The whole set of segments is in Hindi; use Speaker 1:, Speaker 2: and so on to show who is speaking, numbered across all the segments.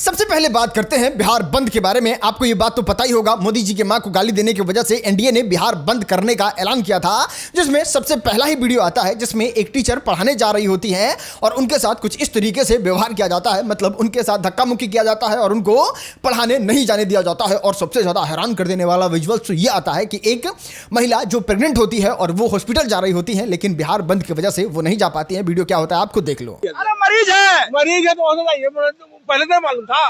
Speaker 1: सबसे पहले बात करते हैं बिहार बंद के बारे में। आपको ये बात तो पता ही होगा, मोदी जी के मां को गाली देने की वजह से एनडीए ने बिहार बंद करने का ऐलान किया था, जिसमें सबसे पहला ही वीडियो आता है जिसमें एक टीचर पढ़ाने जा रही होती है और उनके साथ कुछ इस तरीके से व्यवहार किया जाता है, मतलब उनके साथ धक्का मुक्की किया जाता है और उनको पढ़ाने नहीं जाने दिया जाता है। और सबसे ज्यादा हैरान कर देने वाला विजुअल्स तो ये आता है कि एक महिला जो प्रेग्नेंट होती है और वो हॉस्पिटल जा रही होती है, लेकिन बिहार बंद की वजह से वो नहीं जा पाती है। वीडियो क्या होता है आप खुद देख लो।
Speaker 2: अरे मरीज है तो पहले तो मालूम था।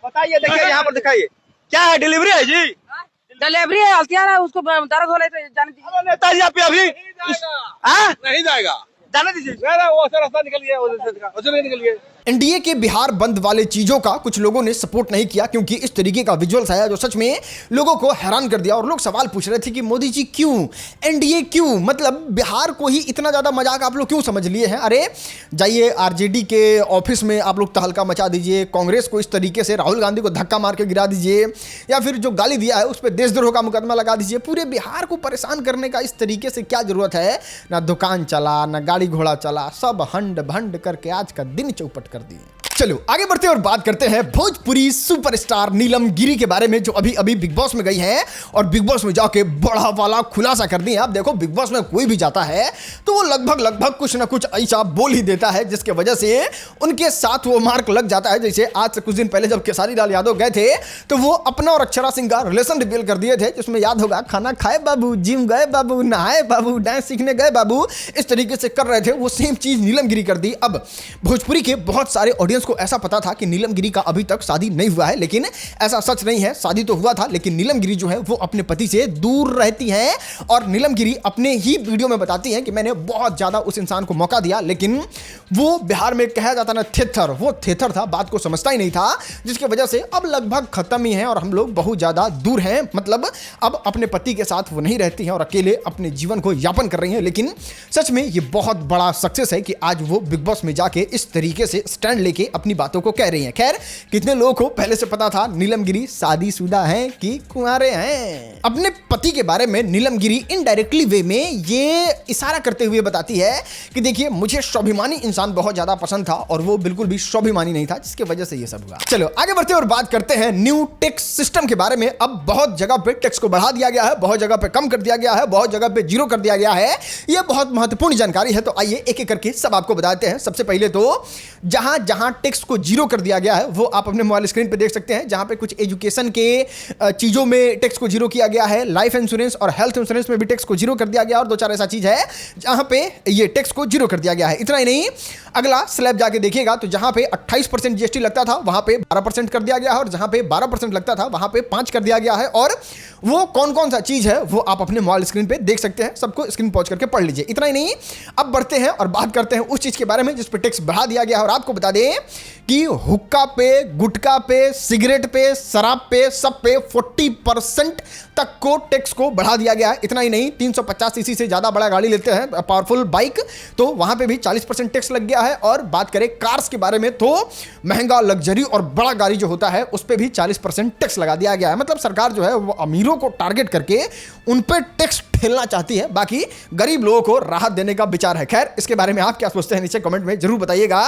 Speaker 2: बताइए, देखिए यहाँ पर दिखाइए, क्या है? डिलीवरी है जी,
Speaker 3: डिलीवरी है, हल्तियार है, उसको दर्द हो रहा है, जाने दीजिए।
Speaker 2: नेताजी आप अभी नहीं जाएगा, जाने दीजिए। वो रास्ता निकल गया, उधर निकल गया।
Speaker 1: एनडीए के बिहार बंद वाले चीजों का कुछ लोगों ने सपोर्ट नहीं किया, क्योंकि इस तरीके का विजुअल्स आया जो सच में लोगों को हैरान कर दिया। और लोग सवाल पूछ रहे थे कि मोदी जी क्यों, एनडीए क्यों, मतलब बिहार को ही इतना ज्यादा मजाक आप लोग क्यों समझ लिए हैं? अरे जाइए आरजेडी के ऑफिस में आप लोग तहलका मचा दीजिए, कांग्रेस को इस तरीके से राहुल गांधी को धक्का मार के गिरा दीजिए, या फिर जो गाली दिया है उस पर देशद्रोह का मुकदमा लगा दीजिए। पूरे बिहार को परेशान करने का इस तरीके से क्या जरूरत है? ना दुकान चला, ना गाड़ी घोड़ा चला, सब हंड भंड करके आज का दिन चौपट कर दिए। चलो आगे बढ़ते हैं और बात करते हैं भोजपुरी सुपरस्टार नीलम गिरी के बारे में, जो अभी अभी बिग बॉस में गई हैं और बिग बॉस में जाके बड़ा वाला खुलासा कर दी है। आप देखो, बिग बॉस में कोई भी जाता है तो वो लगभग कुछ ना कुछ ऐसा बोल ही देता है जिसके वजह से उनके साथ वो मार्क लग जाता है। जैसे आज से कुछ दिन पहले जब खेसारी लाल यादव गए थे तो वो अपना और अक्षरा सिंह का रिलेशन रिवील कर दिए थे, जिसमें याद होगा खाना खाए बाबू, जिम गए बाबू, नहाए बाबू, डांस सीखने गए बाबू, इस तरीके से कर रहे थे। वो सेम चीज नीलम गिरी कर दी। अब भोजपुरी के बहुत सारे ऑडियंस को ऐसा पता था कि नीलम गिरी का अभी तक शादी नहीं हुआ है, लेकिन ऐसा सच नहीं है। शादी तो हुआ था, लेकिन नीलम गिरी जो है वो अपने पति से दूर रहती हैं। और नीलम गिरी अपने ही वीडियो में बताती हैं कि मैंने बहुत ज्यादा उस इंसान को मौका दिया, लेकिन वो बिहार में कहा जाता ना थेथर, वो थेथर था, बात को समझता ही नहीं था, जिसकी वजह से अब लगभग खत्म ही है और हम लोग बहुत ज्यादा दूर हैं। मतलब अब अपने पति के साथ वो नहीं रहती हैं और अकेले अपने जीवन को यापन कर रही हैं। लेकिन सच में ये बहुत बड़ा सक्सेस है कि आज वो बिग बॉस में जाके इस तरीके से स्टैंड लेके अपनी बातों को कह रही हैं। खैर, कितने लोगों को पहले से पता था नीलम गिरी शादीशुदा हैं कि कुंवारे हैं? अपने पति के बारे में नीलम गिरी इनडायरेक्टली वे में ये इशारा करते हुए बताती है कि देखिए, मुझे स्वाभिमानी इंसान बहुत ज्यादा पसंद था और वो बिल्कुल भी स्वाभिमानी नहीं था, जिसकी वजह से ये सब हुआ। चलो आगे बढ़ते हैं और बात करते हैं न्यू टैक्स सिस्टम के बारे में। अब बहुत जगह पे टैक्स को बढ़ा दिया गया है, बहुत जगह पे कम कर दिया गया है, बहुत जगह पे जीरो कर दिया गया है। यह बहुत महत्वपूर्ण जानकारी है, तो आइए एक एक करके सब आपको बताते हैं। सबसे पहले तो जहां जहां टैक्स को जीरो कर दिया गया है वो आप अपने मोबाइल स्क्रीन पे देख सकते हैं। जहां पे कुछ एजुकेशन के चीजों में टैक्स को जीरो किया गया है, लाइफ इंश्योरेंस और हेल्थ इंश्योरेंस में भी टैक्स को जीरो कर दिया गया, और दो चार ऐसा चीज है जहां पे ये टैक्स को जीरो कर दिया गया है। इतना ही नहीं, अगला स्लैब जाके देखिएगा तो जहां पे 28% जीएसटी लगता था वहां पे 12% कर दिया गया है, और जहां पे 12% लगता था वहां पे 5 कर दिया गया है। और वो कौन कौन सा चीज है वो आप अपने मोबाइल स्क्रीन पे देख सकते हैं, सबको स्क्रीन पॉज करके पढ़ लीजिए। इतना ही नहीं, अब बढ़ते हैं और बात करते हैं उस चीज के बारे में जिस पे टैक्स बढ़ा दिया गया है। और आपको बता दें कि हुक्का पे, गुटखा पे, सिगरेट पे, शराब पे, सब पे 40% तक को टैक्स को बढ़ा दिया गया है। इतना ही नहीं, 350 सीसी से ज्यादा बड़ा गाड़ी लेते हैं, पावरफुल बाइक, तो वहां पे भी 40% टैक्स लग गया है। और बात करें कार्स के बारे में तो महंगा लग्जरी और बड़ा गाड़ी जो होता है उस पे भी 40% टैक्स लगा दिया गया है। मतलब सरकार जो है वो अमीरों को टारगेट करके उन पे टैक्स ठेलना चाहती है, बाकी गरीब लोगों को राहत देने का विचार है। खैर, इसके बारे में आप क्या सोचते हैं नीचे कमेंट में जरूर बताइएगा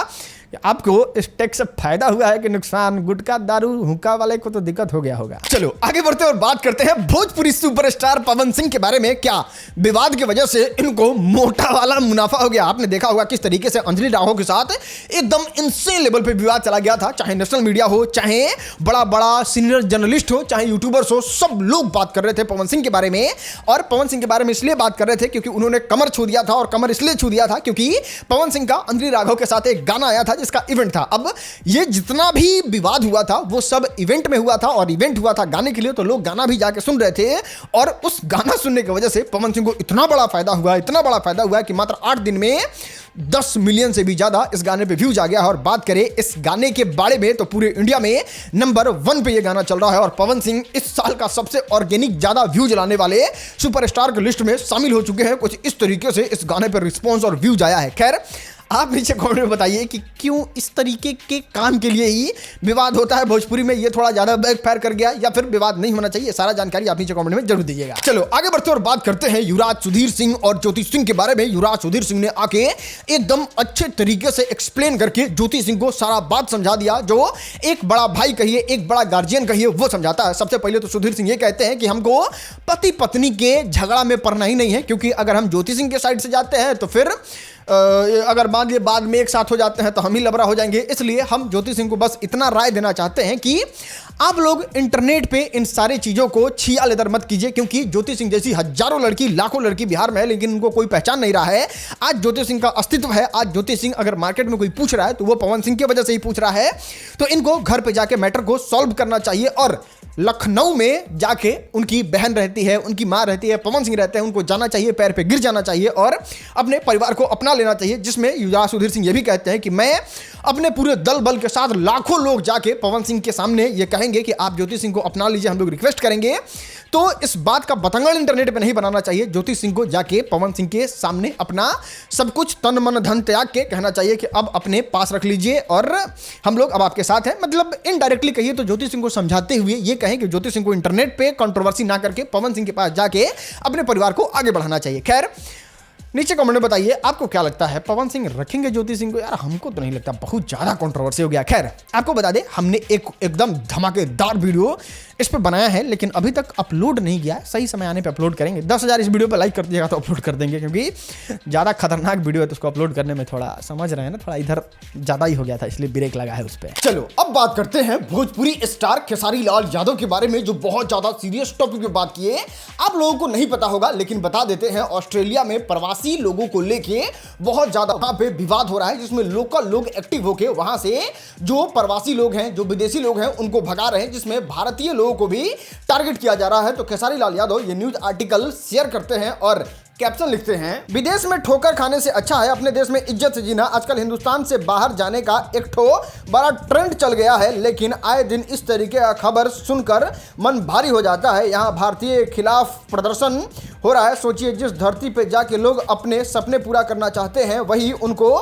Speaker 1: कि आपको इस टैक्स से फायदा हुआ है कि नुकसान? गुटखा, दारू, हुक्का वाले को तो दिक्कत हो गया होगा। चलो आगे बढ़ते हैं और बात करते हैं भोजपुरी सुपरस्टार पवन सिंह के बारे में। क्या विवाद की वजह से इनको मोटा वाला मुनाफा हो गया? आपने देखा होगा किस तरीके से अंजलि राघव के साथ एकदम इंसेन लेवल पे विवाद चला गया था। चाहे नेशनल मीडिया हो, चाहे बड़ा बड़ा सीनियर जर्नलिस्ट हो, चाहे यूट्यूबर्स हो, सब लोग बात कर रहे थे पवन सिंह के बारे में। और पवन सिंह के बारे में इसलिए बात कर रहे थे क्योंकि उन्होंने कमर छू दिया था, और कमर इसलिए छू दिया था क्योंकि पवन सिंह का अंजलि राघव के साथ एक गाना आया था जिसका इवेंट था। अब ये जितना भी विवाद हुआ था वो सब इवेंट में हुआ था, और इवेंट हुआ था गाने के लिए, तो लोग गाना भी जाके सुन रहे थे। और उस गाना सुनने की वजह से पवन सिंह को इतना बड़ा फायदा हुआ, इतना बड़ा फायदा हुआ कि मात्र 8 दिन में 10 मिलियन से भी ज्यादा इस गाने पे व्यूज आ गया है। और बात करें इस गाने के बारे में तो पूरे इंडिया में नंबर 1 पे ये गाना चल रहा है, और पवन सिंह इस साल का सबसे ऑर्गेनिक ज्यादा व्यूज लाने वाले सुपरस्टार की लिस्ट में शामिल हो चुके हैं। कुछ इस तरीके से इस गाने पर रिस्पॉन्स और व्यूज आया है। खैर, आप नीचे कमेंट में बताइए कि क्यों इस तरीके के काम के लिए ही विवाद होता है भोजपुरी में, ये थोड़ा ज्यादा बैकफायर कर गया या फिर विवाद नहीं होना चाहिए। सारा जानकारी आप नीचे कमेंट में जरूर दीजिएगा। चलो आगे बढ़ते और बात करते हैं युवराज सुधीर सिंह और ज्योति सिंह के बारे में। युवराज सुधीर सिंह ने आके एकदम अच्छे तरीके से एक्सप्लेन करके ज्योति सिंह को सारा बात समझा दिया, जो एक बड़ा भाई कहिए, एक बड़ा गार्जियन कहिए, वो समझाता है। सबसे पहले तो सुधीर सिंह ये कहते हैं कि हमको पति पत्नी के झगड़ा में पड़ना ही नहीं है, क्योंकि अगर हम ज्योति सिंह के साइड से जाते हैं तो फिर अगर मान लीजिए बाद में एक साथ हो जाते हैं तो हम ही लबरा हो जाएंगे। इसलिए हम ज्योति सिंह को बस इतना राय देना चाहते हैं कि आप लोग इंटरनेट पे इन सारी चीजों को छिया लेदर मत कीजिए, क्योंकि ज्योति सिंह जैसी हजारों लड़की, लाखों लड़की बिहार में है, लेकिन उनको कोई पहचान नहीं रहा है। आज ज्योति सिंह का अस्तित्व है। आज ज्योति सिंह अगर मार्केट में कोई पूछ रहा है तो वो पवन सिंह की वजह से ही पूछ रहा है। तो इनको घर पे जाके मैटर को सॉल्व करना चाहिए और लखनऊ में जाके उनकी बहन रहती है, उनकी मां रहती है, पवन सिंह रहते हैं, उनको जाना चाहिए, पैर पे गिर जाना चाहिए और अपने परिवार को अपना लेना चाहिए। जिसमें युवराज सुधीर सिंह ये भी कहते हैं कि मैं अपने पूरे दल बल के साथ लाखों लोग जाके पवन सिंह के सामने ये कहेंगे कि आप ज्योति सिंह को अपना लीजिए, हम लोग रिक्वेस्ट करेंगे। तो इस बात का बतंगड़ इंटरनेट पे नहीं बनाना चाहिए। ज्योति सिंह को जाके पवन सिंह के सामने अपना सब कुछ तन मन धन त्याग के कहना चाहिए कि अब अपने पास रख लीजिए और हम लोग अब आपके साथ हैं। मतलब इनडायरेक्टली कहिए तो ज्योति सिंह को समझाते हुए ये कहें कि ज्योति सिंह को इंटरनेट पे कंट्रोवर्सी ना करके पवन सिंह के पास जाके अपने परिवार को आगे बढ़ाना चाहिए। खैर नीचे कमेंट में बताइए आपको क्या लगता है, पवन सिंह रखेंगे ज्योति सिंह को? यार हमको तो नहीं लगता, बहुत ज्यादा कंट्रोवर्सी हो गया। खैर आपको बता दें हमने एक एकदम धमाकेदार वीडियो इस पर बनाया है, लेकिन अभी तक अपलोड नहीं किया है। सही समय आने पे अपलोड करेंगे। 10,000 इस वीडियो पर लाइक कर दिएगा तो अपलोड कर देंगे, क्योंकि ज़्यादा खतरनाक वीडियो है तो उसको अपलोड करने में थोड़ा समझ रहे हैं ना, थोड़ा इधर ज़्यादा ही हो गया था, इसलिए ब्रेक लगा है उस पर। चलो अब बात करते हैं भोजपुरी स्टार खेसारी लाल यादव के बारे में, जो बहुत ज़्यादा सीरियस टॉपिक पे बात किए। आप लोगों को नहीं पता होगा लेकिन बता देते हैं, ऑस्ट्रेलिया में प्रवासी लोगों को लेके बहुत ज़्यादा वहाँ पे विवाद हो रहा है, जिसमें लोकल लोग एक्टिव होके वहाँ से जो प्रवासी लोग हैं, जो विदेशी लोग हैं, उनको भगा रहे हैं, जिसमें भारतीय लोगों को भी टारगेट किया जा रहा है। तो खेसारी लाल यादव ये न्यूज आर्टिकल शेयर करते हैं और कैप्शन लिखते हैं, विदेश में ठोकर खाने से अच्छा है अपने देश में इज्जत से जीना। आजकल हिंदुस्तान से बाहर जाने का एक ठो बड़ा ट्रेंड चल गया है, लेकिन आए दिन इस तरीके का खबर सुनकर मन भारी हो जाता है। यहाँ भारतीय खिलाफ प्रदर्शन हो रहा है। सोचिए जिस धरती पे जाके लोग अपने सपने पूरा करना चाहते हैं वही उनको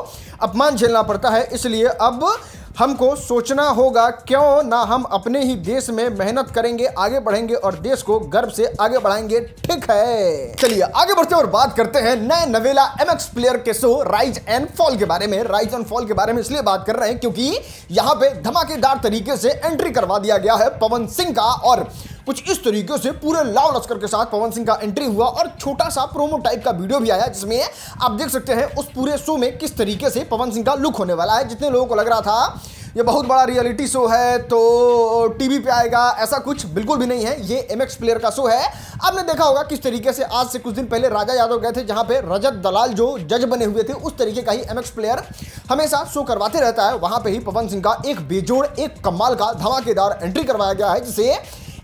Speaker 1: अपमान झेलना पड़ता है। इसलिए अब हमको सोचना होगा क्यों ना हम अपने ही देश में मेहनत करेंगे, आगे बढ़ेंगे और देश को गर्व से आगे बढ़ाएंगे। ठीक है, चलिए आगे बढ़ते हैं और बात करते हैं नए नवेला एमएक्स प्लेयर के शो राइज एंड फॉल के बारे में। राइज एंड फॉल के बारे में इसलिए बात कर रहे हैं क्योंकि यहाँ पे धमाकेदार तरीके से एंट्री करवा दिया गया है पवन सिंह का, और कुछ इस तरीके से पूरे लाव लश्कर के साथ पवन सिंह का एंट्री हुआ और छोटा सा प्रोमो टाइप का वीडियो भी आया, जिसमें आप देख सकते हैं उस पूरे शो में किस तरीके से पवन सिंह का लुक होने वाला है। जितने लोगों को लग रहा था ये बहुत बड़ा रियलिटी शो है तो टीवी पे आएगा, ऐसा कुछ बिल्कुल भी नहीं है। ये एमएक्स प्लेयर का शो है। आपने देखा होगा किस तरीके से आज से कुछ दिन पहले राजा यादव गए थे, जहां पे रजत दलाल जो जज बने हुए थे, उस तरीके का ही एमएक्स प्लेयर हमेशा शो करवाते रहता है। वहां पे ही पवन सिंह का एक बेजोड़, एक कमाल का धमाकेदार एंट्री करवाया गया है, जिसे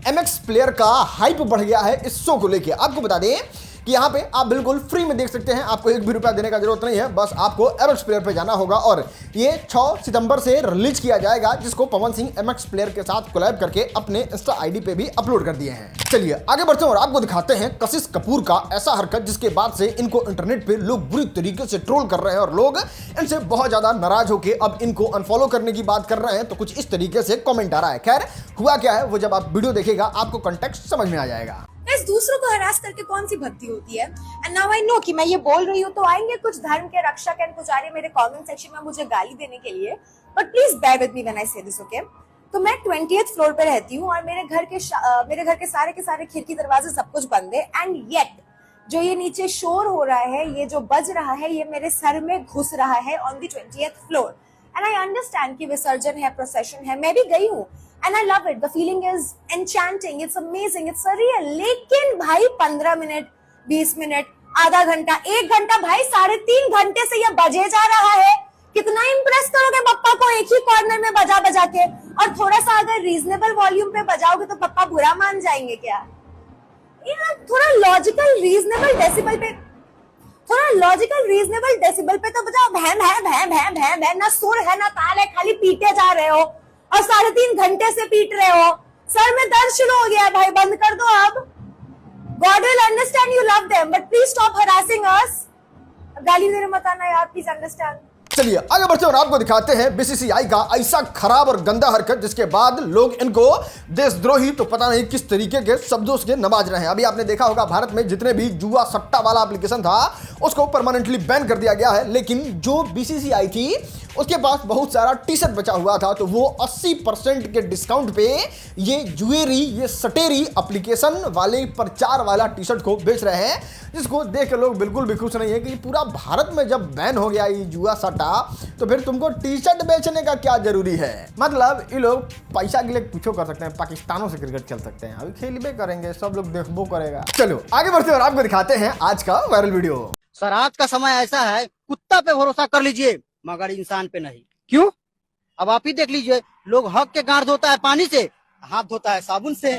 Speaker 1: एमएक्स प्लेयर का हाइप बढ़ गया है इस शो को लेके। आपको बता दें कि यहाँ पे आप बिल्कुल फ्री में देख सकते हैं, आपको एक भी रुपया देने का जरूरत नहीं है, बस आपको एमएक्स प्लेयर पे जाना होगा और ये 6 सितंबर से रिलीज किया जाएगा, जिसको पवन सिंह एमएक्स प्लेयर के साथ कोलैब करके अपने इंस्टा आईडी पे भी अपलोड कर दिए हैं। चलिए आगे बढ़ते हैं और आपको दिखाते हैं कशिश कपूर का ऐसा हरकत जिसके बाद से इनको इंटरनेट पे लोग बुरी तरीके से ट्रोल कर रहे हैं और लोग इनसे बहुत ज्यादा नाराज होकर अब इनको अनफॉलो करने की बात कर रहे हैं। तो कुछ इस तरीके से कॉमेंट आ रहा है। खैर हुआ क्या है वो जब आप वीडियो देखिएगा आपको कंटेक्स्ट समझ में आ जाएगा।
Speaker 4: दूसरों को हरास करके कौन सी भक्ति होती है। एंड नाउ आई नो कि मैं ये बोल रही हूँ तो आएंगे कुछ धर्म के रक्षक एंड पुजारी मेरे कमेंट सेक्शन में मुझे गाली देने के लिए, but please bear with me when I say this, okay. तो मैं 20th फ्लोर पे रहती हूँ और मेरे घर के सारे खिड़की दरवाजे सब कुछ बंद है, एंड येट जो ये नीचे शोर हो रहा है, ये जो बज रहा है, ये मेरे सर में घुस रहा है on the 20th floor. And I understand कि विसर्जन है, प्रोसेशन है, मैं भी गई हूँ and I love it. The feeling is enchanting. It's amazing. It's surreal. लेकिन भाई 15 मिनट, 20 मिनट, आधा घंटा, 1 घंटा, भाई 3.5 घंटे से ये बजे जा रहा है। कितना इम्प्रेस करोगे पप्पा को एक ही कॉर्नर में बजा के? और थोड़ा सा अगर रीजनेबल वॉल्यूम पे बजाओगे तो पप्पा बुरा मान जाएंगे क्या? यार थोड़ा लॉजिकल रीजनेबल डेसिबल पे तो बजाओ। भैं भैं भैं भैं भैं भैं, ना सुर है ना ताल है, खाली पीटे जा रहे हो और 3.5 घंटे से पीट रहे हो। सर में दर्द शुरू हो गया है भाई, बंद कर दो अब। God will understand you love them, but please stop harassing us. गाली देने मत आना यार, प्लीज अंडरस्टैंड।
Speaker 1: चलिए आगे बढ़ते हैं और आपको दिखाते हैं बीसीसीआई का ऐसा खराब और गंदा हरकत जिसके बाद लोग इनको देशद्रोही तो पता नहीं किस तरीके के शब्दों से नवाज रहे हैं। अभी आपने देखा होगा भारत में जितने भी जुआ सट्टा वाला एप्लीकेशन था उसको परमानेंटली बैन कर दिया गया है, लेकिन जो बीसीसीआई थी उसके पास बहुत सारा टी शर्ट बचा हुआ था, तो वो 80% के डिस्काउंट पे ये जुएरी, ये सटेरी एप्लीकेशन वाले प्रचार वाला टी शर्ट को बेच रहे हैं, जिसको देख के लोग बिल्कुल भी खुश नहीं है कि पूरा भारत में जब बैन हो गया ये जुआ सट्टा तो फिर तुमको टी शर्ट बेचने का क्या जरूरी है। मतलब ये लोग पैसा के लिए कुछ कर सकते हैं, पाकिस्तानों से क्रिकेट खेल सकते हैं, अभी खेलबे करेंगे, सब लोग देखबो करेगा। चलो आगे बढ़ते हैं और आपको दिखाते हैं आज का वायरल वीडियो।
Speaker 5: सर आज का समय ऐसा है, कुत्ता पे भरोसा कर लीजिए मगर इंसान पे नहीं। क्यों? अब आप ही देख लीजिए, लोग हक के गांठ धोता है पानी से, हाथ धोता है साबुन से।